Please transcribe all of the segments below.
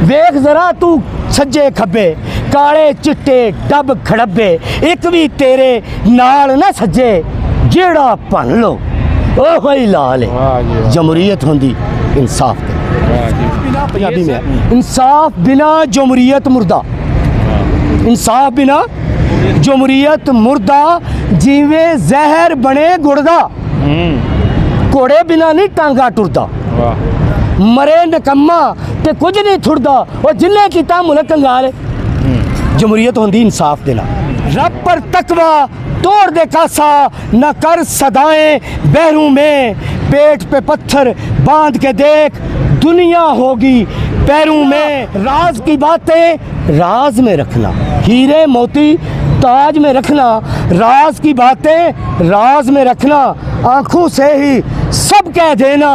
वेख जरा तू सज्जे खब्बे काले चिट्टे डब खड़ब्बे एक भी तेरे नाल ना सज्जे जेड़ा भन लो ओ होई लाल है। जमहूरियत होंदी इंसाफ बिना, पंजाबी में इंसाफ बिना जमहूरियत मुर्दा, इंसाफ बिना जमहूरियत मुर्दा, जिवें जहर बने गुड़दा, घोड़े बिना नहीं टांगा टुरदा, मरे नकम्मा ते कुछ नहीं थुड़दा और जिन्हें किता मुल्क कंगाल। जमहूरियत होंदी इंसाफ देना। रब पर तकवा तोड़ दे कासा न कर सदाएं बहरू में, पेट पे पत्थर बांध के देख दुनिया होगी पैरों में। राज की बातें राज में रखना, हीरे मोती ताज में रखना, राज की बातें राज में रखना, आंखों से ही सब कह देना,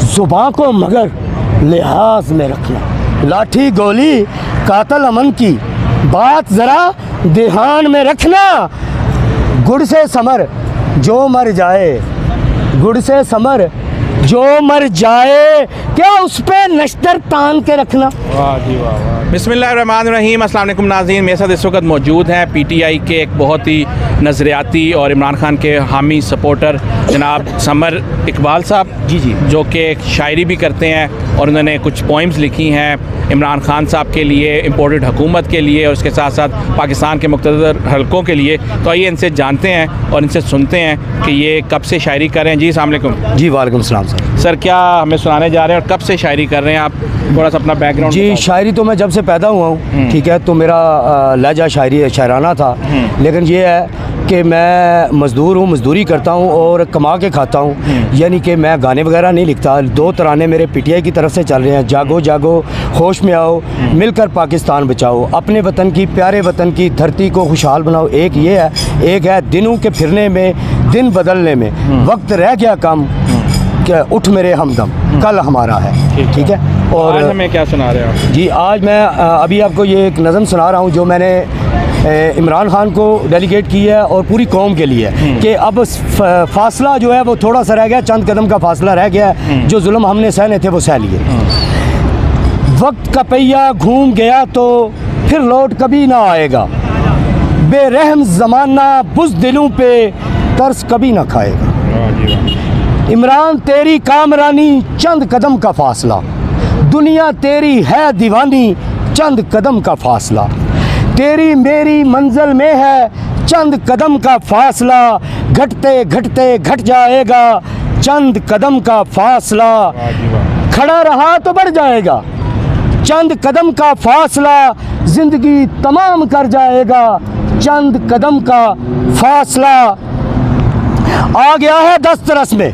जुबान को मगर लिहाज में रखना। लाठी गोली कातल अमन की बात जरा ध्यान में रखना, गुड़ से समर जो मर जाए, गुड़ से समर जो मर जाए, क्या उस पे नश्तर तान के रखना। वाह जी वाह वाह। बिस्मिल्लाहिर्रहमानिर्रहीम। अस्सलाम वालेकुम नाज़रीन, मेरे साथ इस वक्त मौजूद हैं पीटीआई के एक बहुत ही नज़रियाती और इमरान खान के हामी सपोर्टर जनाब समर इकबाल साहब जी जो कि एक शायरी भी करते हैं और उन्होंने कुछ पोइम्स लिखी हैं इमरान खान साहब के लिए, इम्पोर्टेड हुकूमत के लिए और उसके साथ साथ पाकिस्तान के मुख्तलिफ हलकों के लिए। तो आइए इनसे जानते हैं और इनसे सुनते हैं कि ये कब से शायरी कर रहे हैं। जी अस्सलाम वालेकुम। जी वालेकुम सलाम सर, क्या हमें सुनाने जा रहे हैं और कब से शायरी कर रहे हैं आप? थोड़ा सा अपना बैकग्राउंड। जी शायरी तो मैं जब से पैदा हुआ हूँ, ठीक है, तो मेरा लहजा शायराना था, लेकिन ये है कि मैं मज़दूर हूँ, मज़दूरी करता हूँ और कमा के खाता हूँ, यानी कि मैं गाने वगैरह नहीं लिखता। 2 तराने मेरे पीटीआई की तरफ से चल रहे हैं, जागो जागो होश में आओ, मिलकर पाकिस्तान बचाओ, अपने वतन की प्यारे वतन की धरती को खुशहाल बनाओ। एक ये है, एक है दिनों के फिरने में, दिन बदलने में, वक्त रह गया कम, क्या उठ मेरे हमदम कल हमारा है। ठीक है। और आज हमें क्या सुना रहे हैं आप? जी आज मैं अभी आपको ये एक नज़म सुना रहा हूँ जो मैंने इमरान खान को डेलीगेट की है और पूरी कौम के लिए, कि अब फासला जो है वो थोड़ा सा रह गया, चंद कदम का फासला रह गया है, जो जुल्म हमने सहने थे वो सह लिए। वक्त का पहिया घूम गया तो फिर लौट कभी ना आएगा, बेरहम ज़माना बुज़ दिलों पे तरस कभी ना खाएगा। इमरान तेरी कामरानी चंद कदम का फासला, दुनिया तेरी है दीवानी चंद कदम का फासला, तेरी मेरी मंजिल में है चंद कदम का फासला, घटते घटते घट जाएगा चंद कदम का फासला, खड़ा रहा तो बढ़ जाएगा चंद कदम का फासला, जिंदगी तमाम कर जाएगा चंद कदम का फासला। आ गया है दस्तरस में,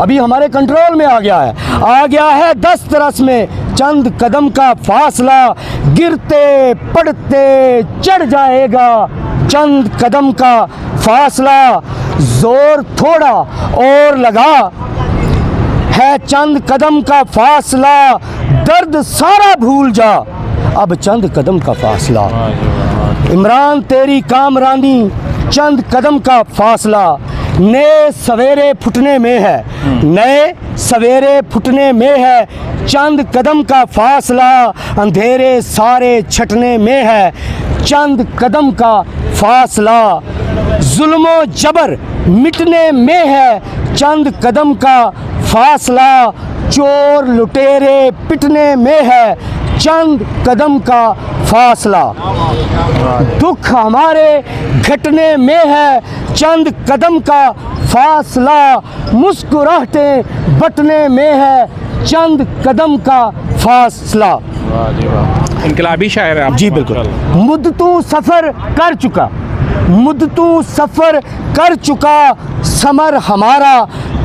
अभी हमारे कंट्रोल में आ गया है दस्तरस में चंद कदम का फासला, गिरते पड़ते चढ़ जाएगा चंद कदम का फासला, जोर थोड़ा और लगा है चंद कदम का फासला, दर्द सारा भूल जा अब चंद कदम का फासला। इमरान तेरी कामरानी चंद कदम का फासला, नए सवेरे फुटने में है, नए सवेरे फुटने में है चंद कदम का फासला, अंधेरे सारे छटने में है चंद कदम का फासला, जुल्मो जबर मिटने में है चंद कदम का फासला, चोर लुटेरे पिटने में है चंद कदम का फासला, दुख हमारे घटने में है चंद कदम का फासला, मुस्कुराहटे बटने में है चंद कदम का फासला। इनकलाबी शायर है आप? जी बिल्कुल। मुद्दतू सफ़र कर चुका, मुद्दतू सफ़र कर चुका समर हमारा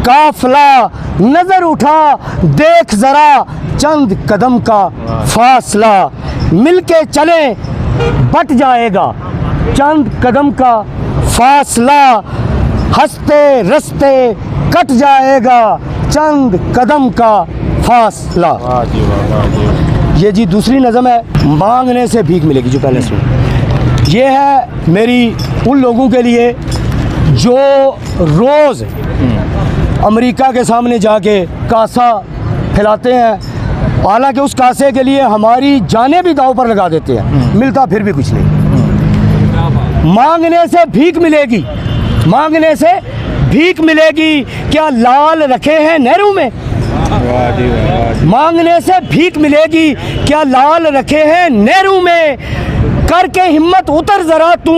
काफिला, नज़र उठा देख ज़रा चंद कदम का फासला, मिलके चले बट जाएगा चंद कदम का फासला, हंसते रस्ते कट जाएगा चंद कदम का फासला। ये जी दूसरी नज़म है, मांगने से भीख मिलेगी, जो पहले सुन। ये है मेरी उन लोगों के लिए जो रोज़ अमेरिका के सामने जाके कासा फैलाते हैं हालांकि उस कासे के लिए हमारी जानें भी दांव पर लगा देते हैं, मिलता फिर भी कुछ नहीं। मांगने से भीख मिलेगी, मांगने से भीख मिलेगी, क्या लाल रखे हैं नहरों में? मांगने से भीख मिलेगी, क्या लाल रखे हैं नहरों में? करके हिम्मत उतर जरा तू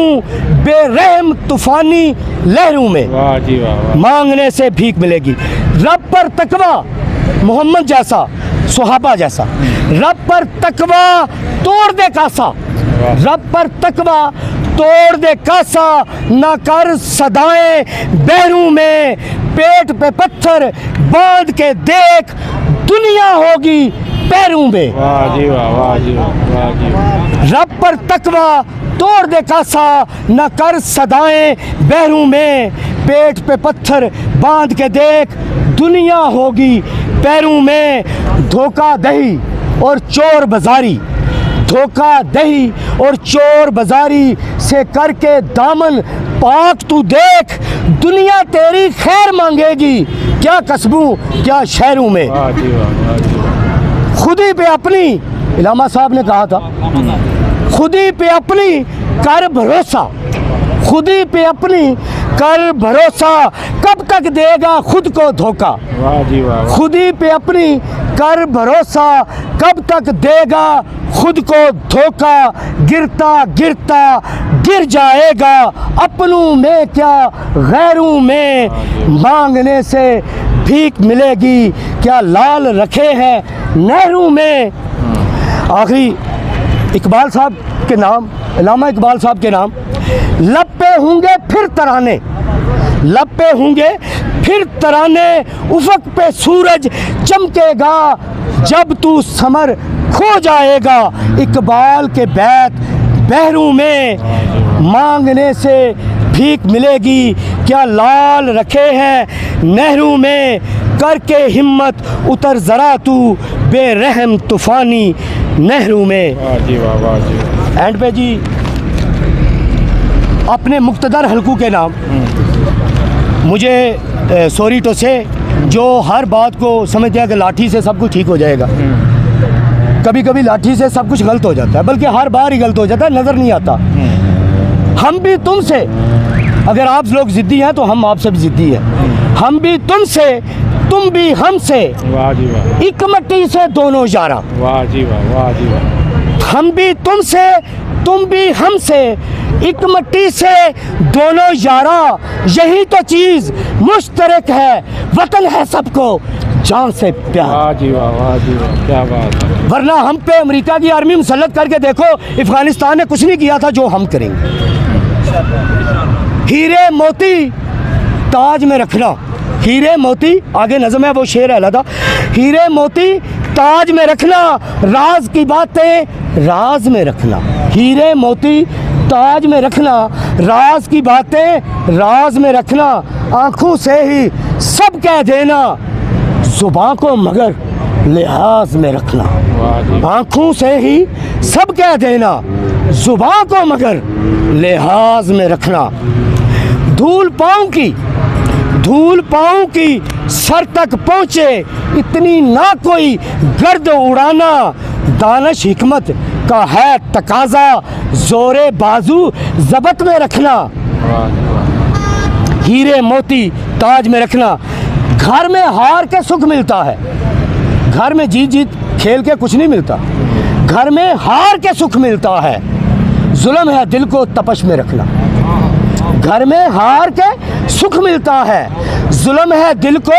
बेरहम तूफानी लहरों में। वाह जी वाह। मांगने से भीख मिलेगी। रब पर तकवा, मोहम्मद जैसा, सुहाबा जैसा, रब पर तकवा तोड़ दे कासा, रब पर तकवा तोड़ दे कासा, ना कर सदाएं बहरूं में, पेट पे पत्थर बांध के देख, दुनिया होगी पैरों में। वाह जी वाह, वाह जी वाह, वाह जी वाह। रब पर तकवा तोड़ दे कासा, न कर सदाएं बहरूं में, पेट पे पत्थर बांध के देख, दुनिया होगी पैरों में। धोखा दही और चोर बाजारी, धोखा दही और चोर बाजारी से करके दामन पाक तू देख, दुनिया तेरी खैर मांगेगी, क्या कस्बों क्या शहरों में। वाह जी वाह, वाह जी वाह। खुदी पे अपनी, इलामा साहब ने कहा था, खुदी पे अपनी कर भरोसा, खुदी पे अपनी कर भरोसा, कब तक देगा खुद को धोखा। वाह जी वाह। खुदी पे अपनी कर भरोसा, कब तक देगा खुद को धोखा, गिरता गिरता गिर जाएगा, अपनों में क्या गैरों में। मांगने से भीख मिलेगी, क्या लाल रखे हैं नहरों में। आखिरी इकबाल साहब के नाम, इलामा इकबाल साहब के नाम, लब पे होंगे फिर तराने, लब पे होंगे फिर तराने, उफक पे सूरज चमकेगा, जब तू समर खो जाएगा, इकबाल के बैत बहरूं में। मांगने से भीख मिलेगी, क्या लाल रखे हैं नहरों में, करके हिम्मत उतर जरा तू बेरहम तूफानी नहरों में। वाह जी वाह, वाह जी वाह। एंड पे जी अपने मुक्तदर हलकों के नाम, मुझे सॉरी टू से, जो हर बात को समझते हैं कि लाठी से सब कुछ ठीक हो जाएगा। कभी कभी लाठी से सब कुछ गलत हो जाता है, बल्कि हर बार ही गलत हो जाता है, नज़र नहीं आता। हम भी तुमसे, अगर आप लोग ज़िद्दी हैं तो हम आपसे भी ज़िद्दी हैं। हम भी तुमसे, तुम भी हमसे, वाह जी वाह। एक मट्टी से दोनों यारा। वाह जी वाह, वाह जी वाह। हम भी तुमसे, तुम भी हमसे, एक मट्टी से दोनों यारा, यही तो चीज़ मुश्तरक है, वतन है सबको जान से प्यार। वाह जी वाह, वाह जी वाह, क्या बात है। वरना हम पे अमेरिका की आर्मी मुसल्लत करके देखो, अफगानिस्तान ने कुछ नहीं किया था जो हम करेंगे। हीरे मोती ताज में रखना, हीरे मोती, आगे नज़म है वो शेर है था, हीरे मोती ताज में रखना, राज की बातें राज में रखना, हीरे मोती ताज में रखना, राज की बातें राज में रखना, आंखों से ही सब कह देना, जुबान को मगर लिहाज में रखना। वाह जी। आंखों से ही सब कह देना, जुबान को मगर लिहाज में रखना। धूल पाँव की, धूल पाँव की सर तक पहुँचे, इतनी ना कोई गर्द उड़ाना, दानिश हिकमत का है तकाजा, जोरे बाजू जबत में रखना। वाह जी वाह। हीरे मोती ताज में रखना। घर में हार के सुख मिलता है, घर में जीत जीत खेल के कुछ नहीं मिलता, घर में हार के सुख मिलता है, जुल्म है दिल को तपश में रखना। घर में हार के सुख मिलता है, जुल्म है दिल को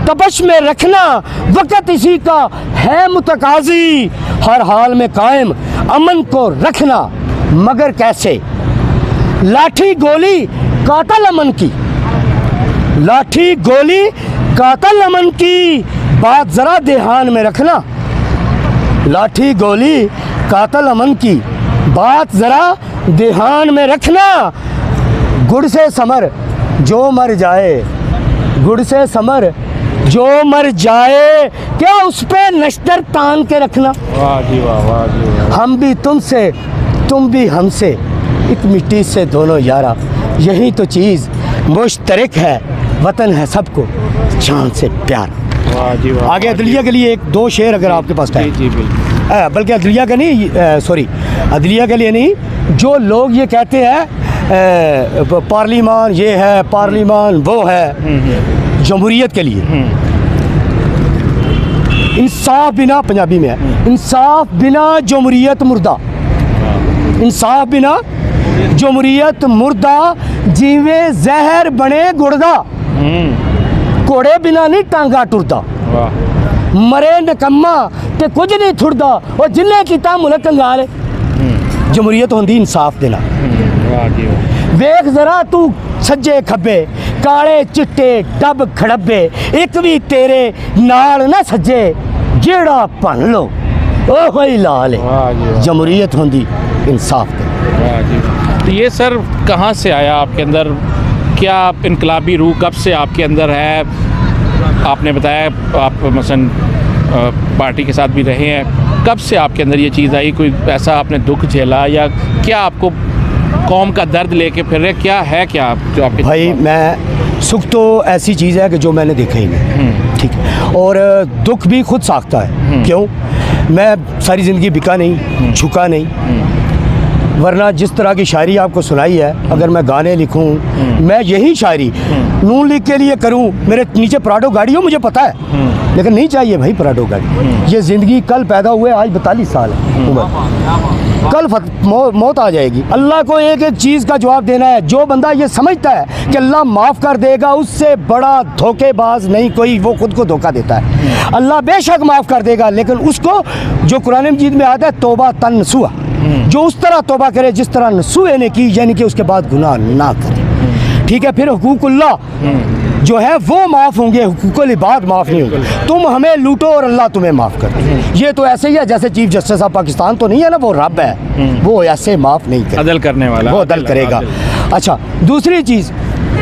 तपश में रखना, वक़्त इसी का है मुतकाज़ी, हर हाल में कायम अमन को रखना। मगर कैसे? लाठी गोली कातल अमन की, लाठी गोली कातल अमन की, बात ज़रा ध्यान में रखना। लाठी गोली कातल अमन की, बात ज़रा ध्यान में रखना। गुड़ से समर जो मर जाए, गुड़ से समर जो मर जाए, क्या उस पे नश्तर तान के रखना। वाह जी वाह, वाह जी वाह। हम भी तुमसे, तुम भी हमसे, एक मिट्टी से दोनों यारा, यही तो चीज़ मुश्तरक है, वतन है सबको जान से प्यार। वाह जी वाह। आगे अदलिया के लिए एक दो शेर अगर आपके पास जी टाइम, जी बिल्कुल। बल्कि अदलिया का नहीं, सॉरी, अदलिया के लिए नहीं, जो लोग ये कहते हैं पार्लिमान ये है, पार्लिमान वो है, जमहूरियत के लिए इंसाफ बिना, पंजाबी में है, इंसाफ बिना जमहूरियत मुर्दा, इंसाफ बिना जमहूरियत मुर्दा, जीवे जहर बने गुड़दा, घोड़े बिना नहीं टांगा टुरदा, वाह मरे नकम्मा ते कुछ नहीं थुड़दा, और जिन्हें किता मुल्क कंगाल। जमहूरियत होंदी इंसाफ देना। वाह जी वाह। वेख जरा तू सज्जे खब्बे, काले चिट्टे डब खड़ब्बे, एक भी तेरे नाल ना सज्जे, जेड़ा भन लो ओ होई लाल है। वाह जी वाह। जमहूरियत होंदी इंसाफ देना। वाह जी वाह। तो ये सर कहाँ से आया आपके अंदर, क्या इनकलाबी रूह कब से आपके अंदर है? आपने बताया आप मसलन पार्टी के साथ भी रहे हैं, कब से आपके अंदर ये चीज़ आई? कोई ऐसा आपने दुख झेला, या क्या आपको कौम का दर्द लेके फिर रहे, क्या है क्या जो आपके? भाई मैं, सुख तो ऐसी चीज़ है कि जो मैंने देखा ही नहीं, ठीक है, और दुख भी खुद साखता है। क्यों? मैं सारी ज़िंदगी बिका नहीं, झुका नहीं, वरना जिस तरह की शायरी आपको सुनाई है, अगर मैं गाने लिखूं, मैं यही शायरी नून लीग के लिए करूं, मेरे नीचे पराडो गाड़ी हो, मुझे पता है, लेकिन नहीं चाहिए भाई पराडो गाड़ी। ये ज़िंदगी कल पैदा हुए, आज 42 साल है उम्र, कल मौत आ जाएगी। अल्लाह को एक एक चीज़ का जवाब देना है। जो बंदा ये समझता है कि अल्लाह माफ़ कर देगा, उससे बड़ा धोखेबाज नहीं कोई, वो खुद को धोखा देता है। अल्लाह बेशक माफ़ कर देगा, लेकिन उसको जो कुरान मजीद में आता है, तौबा तन नसूहा, जो उस तरह तौबा करे जिस तरह नसूहे ने की, यानी कि उसके बाद गुनाह ना करे, ठीक है। फिर हुकूकुल्लाह जो है वो माफ़ होंगे, हुकूकुल इबाद माफ़ नहीं होंगे। तुम हमें लूटो और अल्लाह तुम्हें माफ़ कर दे। ये तो ऐसे ही है जैसे चीफ जस्टिस ऑफ पाकिस्तान तो नहीं है ना, वो रब है, वो ऐसे माफ़ नहीं करेगा, अदल करने वाला, वो अदल करेगा। अच्छा, दूसरी चीज़,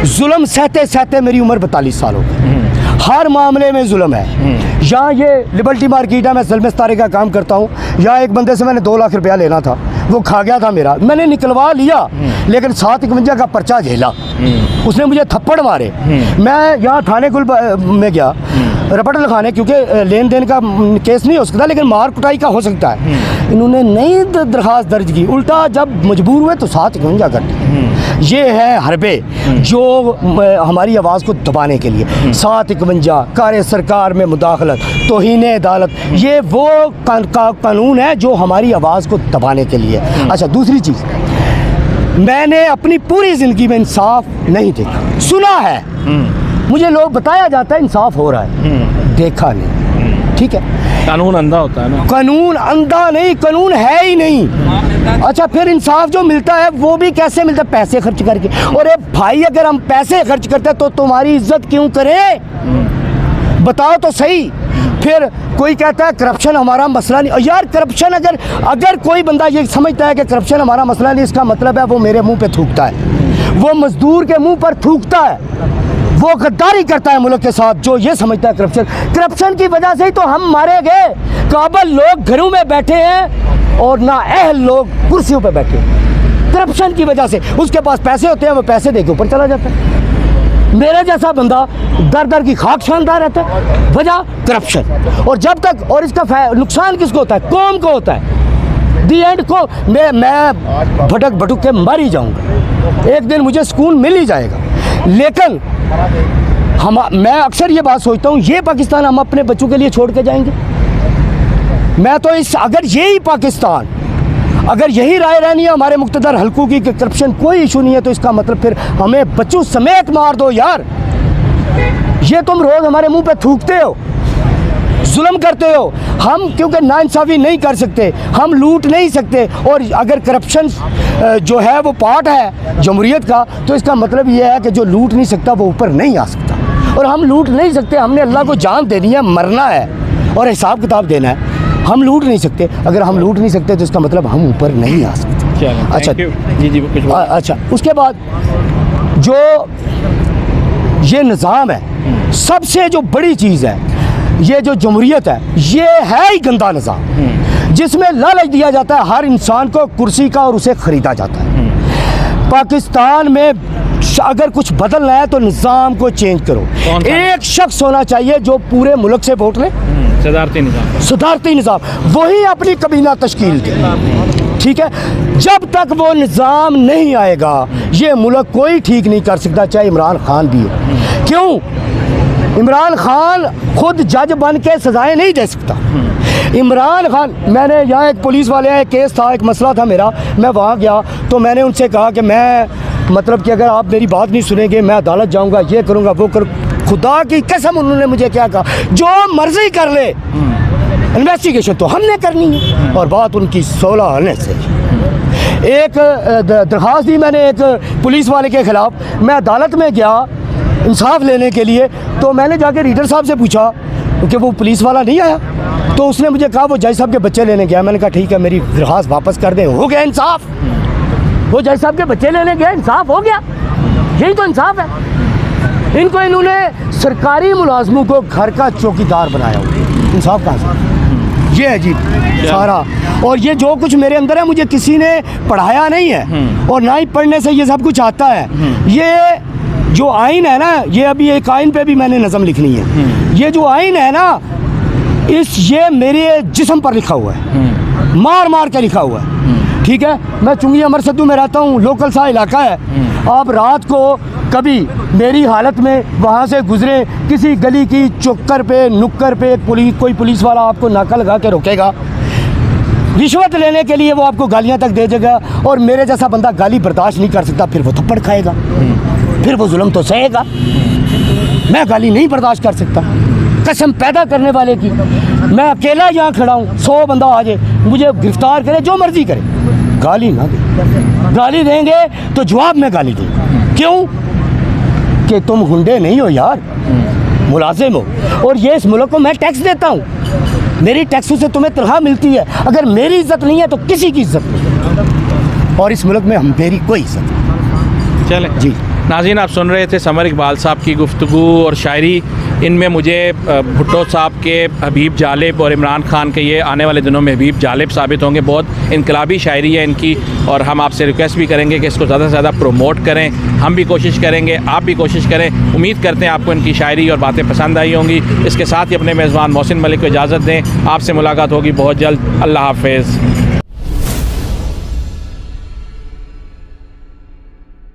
जुल्म सहते सहते मेरी उम्र 42 साल हो गई, हर मामले में जुल्म है। यहाँ ये लिबर्टी मार्केट है, मैं सलमस्तारे का काम करता हूँ, यहाँ एक बंदे से मैंने 2 लाख रुपया लेना था, वो खा गया था मेरा, मैंने निकलवा लिया, लेकिन 751 का पर्चा झेला, उसने मुझे थप्पड़ मारे। मैं यहाँ थाने कुल में गया रपट लिखाने, क्योंकि लेन देन का केस नहीं हो सकता, लेकिन मार कुटाई का हो सकता है। इन्होंने नई दरख्वास्त दर्ज की, उल्टा जब मजबूर हुए तो 751 कर। ये है हरबे जो हमारी आवाज़ को दबाने के लिए। 751 कार्य सरकार में मुदाखलत, तौहीन अदालत, ये वो कानून है जो हमारी आवाज़ को दबाने के लिए। अच्छा, दूसरी चीज़, मैंने अपनी पूरी ज़िंदगी में इंसाफ नहीं देखा, सुना है, मुझे लोग बताया जाता है इंसाफ हो रहा है, देखा नहीं, ठीक है। कानून अंधा होता है ना? कानून अंधा नहीं, कानून है ही नहीं। अच्छा, फिर इंसाफ जो मिलता है वो भी कैसे मिलता है? पैसे खर्च करके। और भाई अगर हम पैसे खर्च करते हैं तो तुम्हारी इज्जत क्यों करें? बताओ तो सही। फिर कोई कहता है करप्शन हमारा मसला नहीं। यार करप्शन, अगर कोई बंदा ये समझता है कि करप्शन हमारा मसला नहीं, इसका मतलब है वो मेरे मुंह पे थूकता है, वो मजदूर के मुंह पर थूकता है, वो गद्दारी करता है मुल्क के साथ, जो ये समझता है करप्शन की वजह से ही तो हम मारे गए। काबिल लोग घरों में बैठे हैं और ना अहल लोग कुर्सियों पे बैठे हैं, करप्शन की वजह से। उसके पास पैसे होते हैं, वो पैसे दे के ऊपर चला जाता है। मेरे जैसा बंदा दर दर की खाक शानदार रहता है, वजह करप्शन। और जब तक, और इसका नुकसान किसको होता है? कौम को होता है। दी एंड को मैं भटक भटक के मर ही जाऊंगा, एक दिन मुझे सुकून मिल ही जाएगा। लेकिन मैं अक्सर ये बात सोचता हूँ, ये पाकिस्तान हम अपने बच्चों के लिए छोड़ के जाएंगे? मैं तो अगर यही पाकिस्तान, अगर यही राय रहनी है हमारे मुख्तदर हल्कों की कि करप्शन कोई इशू नहीं है, तो इसका मतलब फिर हमें बच्चों समेत मार दो यार। ये तुम रोज़ हमारे मुंह पे थूकते हो, जुल्म करते हो। हम क्योंकि नाइंसाफ़ी नहीं कर सकते, हम लूट नहीं सकते, और अगर करप्शन जो है वो पार्ट है जमहूरियत का, तो इसका मतलब ये है कि जो लूट नहीं सकता वो ऊपर नहीं आ सकता। और हम लूट नहीं सकते, हमने अल्लाह को जान देनी है, मरना है और हिसाब किताब देना है। हम लूट नहीं सकते, अगर हम लूट नहीं सकते तो इसका मतलब हम ऊपर नहीं आ सकते। अच्छा जी कुछ अच्छा, उसके बाद जो ये निज़ाम है, सबसे जो बड़ी चीज़ है, ये जो जमहूरियत है, ये है ही गंदा निज़ाम, जिसमें लालच दिया जाता है हर इंसान को कुर्सी का और उसे ख़रीदा जाता है। पाकिस्तान में अगर कुछ बदलना है तो निज़ाम को चेंज करो। कौन सा? एक शख्स होना चाहिए जो पूरे मुल्क से वोट ले, सदारती निज़ाम, सुधारती निज़ाम, वही अपनी कबीना तश्कील दे। ठीक है, जब तक वो निज़ाम नहीं आएगा ये मुल्क कोई ठीक नहीं कर सकता, चाहे इमरान खान भी हो। क्यों? इमरान खान खुद जज बन के सजाएं नहीं दे सकता। इमरान खान, मैंने यहाँ एक पुलिस वाले एक केस था, एक मसला था मेरा, मैं वहाँ गया तो मैंने उनसे कहा कि मैं मतलब कि अगर आप मेरी बात नहीं सुनेंगे मैं अदालत जाऊँगा, ये करूँगा वो करूँ। खुदा की कसम उन्होंने मुझे क्या कहा, जो मर्जी कर ले, इन्वेस्टिगेशन तो हमने करनी है। और बात उनकी 16 आने से एक दरख्वास्त दी मैंने एक पुलिस वाले के ख़िलाफ़। मैं अदालत में गया इंसाफ लेने के लिए, तो मैंने जाके रीडर साहब से पूछा कि वो पुलिस वाला नहीं आया, तो उसने मुझे कहा वो जज साहब के बच्चे लेने गया। मैंने कहा ठीक है, मेरी दरख्वास्त वापस कर दें, हो गया इंसाफ। वो जज साहब के बच्चे लेने गए, इंसाफ हो गया। यही तो इंसाफ है। इन्होंने सरकारी मुलाजमों को घर का चौकीदार बनाया हुआ, इंसाफ कहाँ से? ये है जी सारा। और ये जो कुछ मेरे अंदर है मुझे किसी ने पढ़ाया नहीं है और ना ही पढ़ने से ये सब कुछ आता है। ये जो आइन है ना, ये अभी एक आइन पे भी मैंने नज़म लिखनी है। ये जो आइन है ना, ये मेरे जिस्म पर लिखा हुआ है, मार मार के लिखा हुआ है। ठीक है, मैं चुंगी अमर सद्दू में रहता हूँ, लोकल सा इलाका है। आप रात को कभी मेरी हालत में वहाँ से गुजरे, किसी गली की चौकर पे नुक्कर पे कोई पुलिस वाला आपको नाका लगा के रोकेगा, रिश्वत लेने के लिए वो आपको गालियाँ तक दे देगा। और मेरे जैसा बंदा गाली बर्दाश्त नहीं कर सकता, फिर वो थप्पड़ खाएगा, फिर वो जुल्म तो सहेगा। मैं गाली नहीं बर्दाश्त कर सकता, कसम पैदा करने वाले की। मैं अकेला यहाँ खड़ा हूँ, 100 बंदा आ जाए मुझे गिरफ्तार करे, जो मर्जी करे, गाली ना दे। गाली देंगे तो जवाब में गाली देंगे। क्यों? कि तुम गुंडे नहीं हो यार, मुलाजिम हो। और ये इस मुल्क को मैं टैक्स देता हूँ, मेरी टैक्सों से तुम्हें तनख्वाह मिलती है। अगर मेरी इज्जत नहीं है तो किसी की इज्जत नहीं, और इस मुल्क में हम मेरी कोई इज्जत नहीं। चले जी नाज़रीन, आप सुन रहे थे समर इकबाल साहब की गुफ्तगू और शायरी। इनमें मुझे भुट्टो साहब के हबीब जालिब और इमरान खान के ये आने वाले दिनों में हबीब जालिब साबित होंगे। बहुत इनकलाबी शायरी है इनकी, और हम आपसे रिक्वेस्ट भी करेंगे कि इसको ज़्यादा से ज़्यादा प्रोमोट करें। हम भी कोशिश करेंगे, आप भी कोशिश करें। उम्मीद करते हैं आपको इनकी शायरी और बातें पसंद आई होंगी। इसके साथ ही अपने मेज़बान मोहसिन मलिक को इजाज़त दें। आपसे मुलाकात होगी बहुत जल्द। अल्लाह हाफ़िज़।